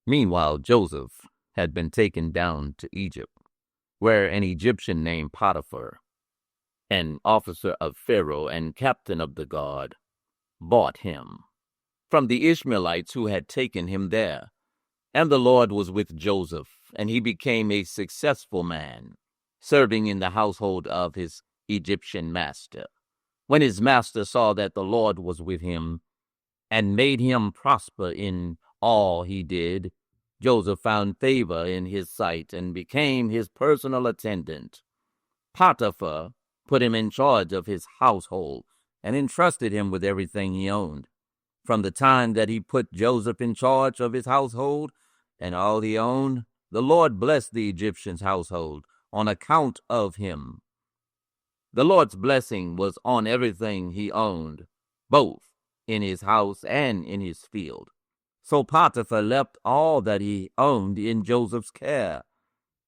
Meanwhile, Joseph had been taken down to Egypt, where an Egyptian named Potiphar, an officer of Pharaoh and captain of the guard, bought him from the Ishmaelites who had taken him there. And the Lord was with Joseph, and he became a successful man, serving in the household of his Egyptian master. When his master saw that the Lord was with him and made him prosper in all he did, Joseph found favor in his sight and became his personal attendant. Potiphar put him in charge of his household and entrusted him with everything he owned. From the time that he put Joseph in charge of his household and all he owned, the Lord blessed the Egyptian's household on account of him. The Lord's blessing was on everything he owned, both in his house and in his field. So Potiphar left all that he owned in Joseph's care.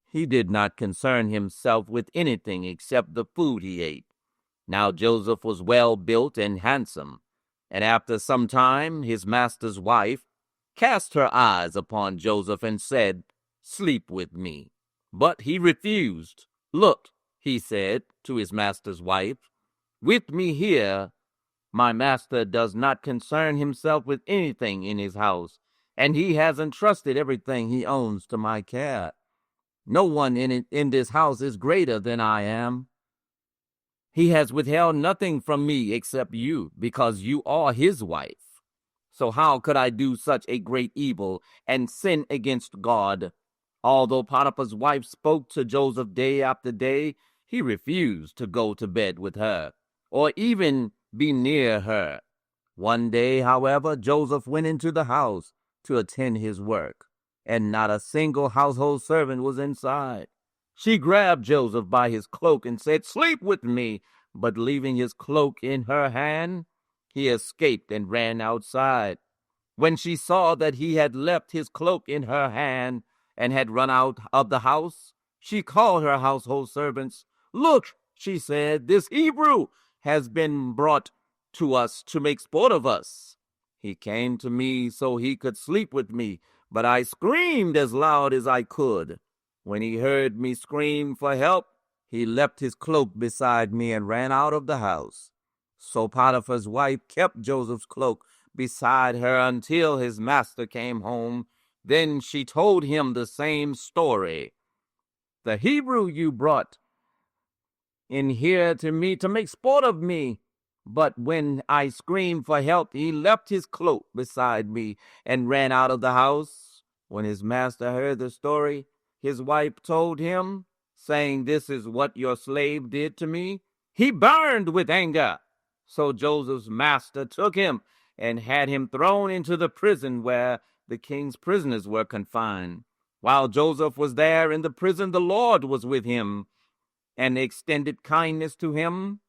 He did not concern himself with anything except the food he ate. Now Joseph was well built and handsome, and after some time his master's wife cast her eyes upon Joseph and said, "Sleep with me." But he refused. "Look," he said to his master's wife, "with me here my master does not concern himself with anything in his house, and he has entrusted everything he owns to my care. No one in this house is greater than I am. He has withheld nothing from me except you, because you are his wife. So how could I do such a great evil and sin against God?" Although Potiphar's wife spoke to Joseph day after day, he refused to go to bed with her, or even be near her. One day, however, Joseph went into the house to attend his work, and not a single household servant was inside. She grabbed Joseph by his cloak and said, "Sleep with me." But leaving his cloak in her hand, he escaped and ran outside. When she saw that he had left his cloak in her hand and had run out of the house, she called her household servants. "Look," she said, "this Hebrew has been brought to us to make sport of us. He came to me so he could sleep with me, but I screamed as loud as I could. When he heard me scream for help, he left his cloak beside me and ran out of the house." So Potiphar's wife kept Joseph's cloak beside her until his master came home. Then she told him the same story. "The Hebrew you brought in here to me to make sport of me, but when I screamed for help, he left his cloak beside me and ran out of the house." When his master heard the story, his wife told him, saying, "This is what your slave did to me." He burned with anger. So Joseph's master took him and had him thrown into the prison where the king's prisoners were confined. While Joseph was there in the prison, the Lord was with him and extended kindness to him,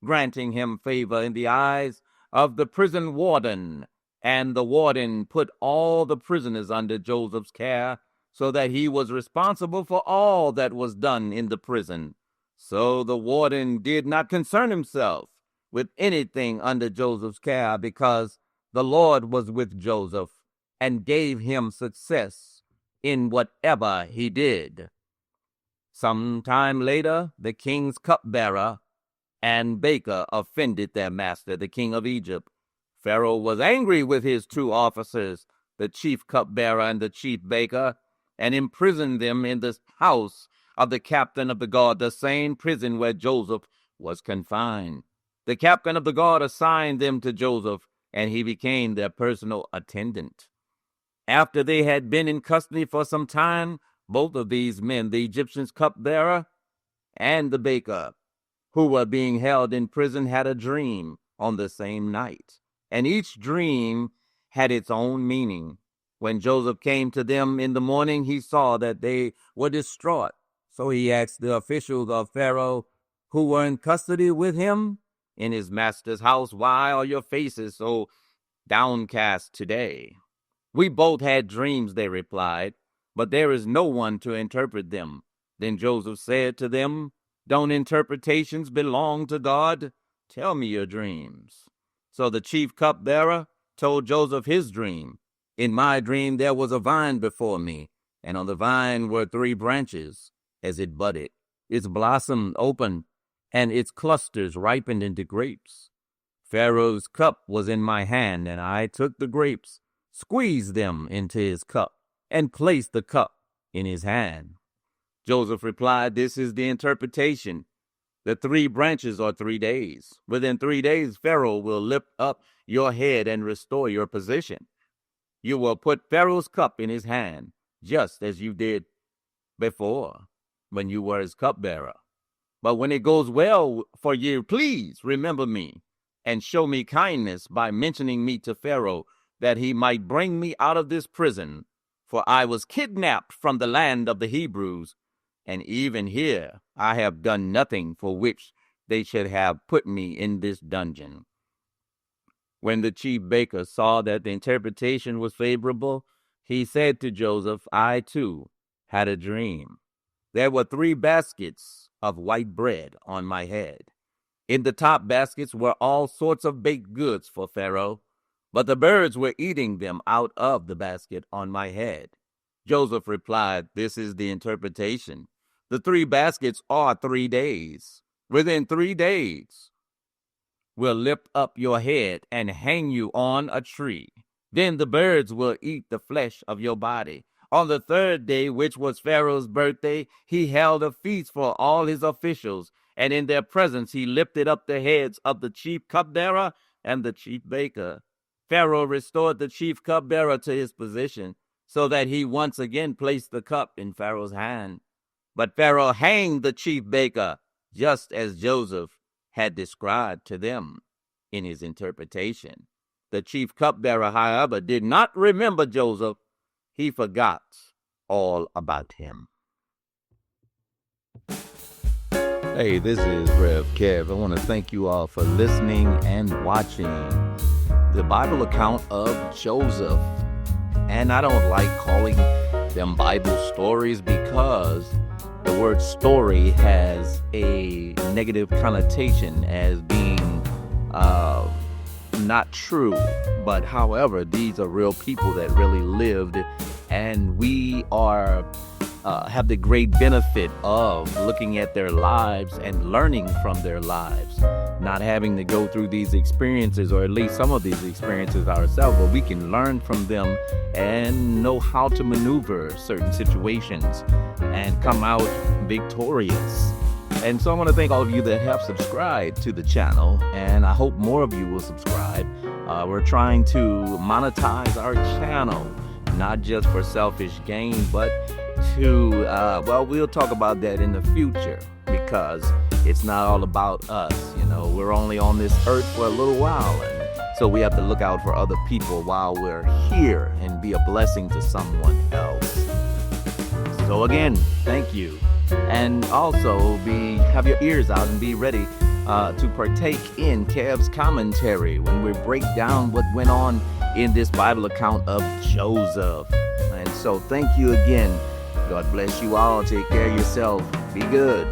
granting him favor in the eyes of the prison warden. And the warden put all the prisoners under Joseph's care, so that he was responsible for all that was done in the prison. So the warden did not concern himself with anything under Joseph's care, because the Lord was with Joseph and gave him success in whatever he did. Some time later, the king's cupbearer and baker offended their master, the king of Egypt. Pharaoh was angry with his two officers, the chief cupbearer and the chief baker, and imprisoned them in the house of the captain of the guard, the same prison where Joseph was confined. The captain of the guard assigned them to Joseph, and he became their personal attendant. After they had been in custody for some time, both of these men, the Egyptian's cupbearer and the baker, who were being held in prison, had a dream on the same night, and each dream had its own meaning. When Joseph came to them in the morning, he saw that they were distraught. So he asked the officials of Pharaoh who were in custody with him in his master's house, "Why are your faces so downcast today?" "We both had dreams," they replied, "but there is no one to interpret them." Then Joseph said to them, "Don't interpretations belong to God? Tell me your dreams." So the chief cupbearer told Joseph his dream, In my dream there was a vine before me, and on the vine were 3 branches. As it budded, its blossom opened, and its clusters ripened into grapes. Pharaoh's cup was in my hand, and I took the grapes, squeezed them into his cup, and placed the cup in his hand. Joseph replied, "This is the interpretation. The 3 branches are 3 days. Within 3 days, Pharaoh will lift up your head and restore your position. You will put Pharaoh's cup in his hand, just as you did before when you were his cupbearer. But when it goes well for you, please remember me and show me kindness by mentioning me to Pharaoh, that he might bring me out of this prison. For I was kidnapped from the land of the Hebrews, and even here I have done nothing for which they should have put me in this dungeon." When the chief baker saw that the interpretation was favorable, he said to Joseph, "I too had a dream. There were 3 baskets of white bread on my head. In the top baskets were all sorts of baked goods for Pharaoh, but the birds were eating them out of the basket on my head." Joseph replied, "This is the interpretation. The 3 baskets are 3 days. Within 3 days, will lift up your head and hang you on a tree. Then the birds will eat the flesh of your body. On the 3rd day, which was Pharaoh's birthday, he held a feast for all his officials, and in their presence he lifted up the heads of the chief cupbearer and the chief baker. Pharaoh restored the chief cupbearer to his position, so that he once again placed the cup in Pharaoh's hand. But Pharaoh hanged the chief baker, just as Joseph had described to them in his interpretation. The chief cupbearer, however, did not remember Joseph. He forgot all about him. Hey, this is Rev Kev. I want to thank you all for listening and watching the Bible account of Joseph. And I don't like calling them Bible stories because the word story has a negative connotation as being not true. But however, these are real people that really lived, and we are have the great benefit of looking at their lives and learning from their lives, not having to go through these experiences, or at least some of these experiences ourselves, but we can learn from them and know how to maneuver certain situations and come out victorious. And so I want to thank all of you that have subscribed to the channel, and I hope more of you will subscribe. We're trying to monetize our channel, not just for selfish gain, but to, we'll talk about that in the future, because it's not all about us. You know, we're only on this earth for a little while, and so we have to look out for other people while we're here and be a blessing to someone else. So again, thank you. And also have your ears out and be ready to partake in Kev's commentary when we break down what went on in this Bible account of Joseph. And so thank you again. God bless you all. Take care of yourself. Be good.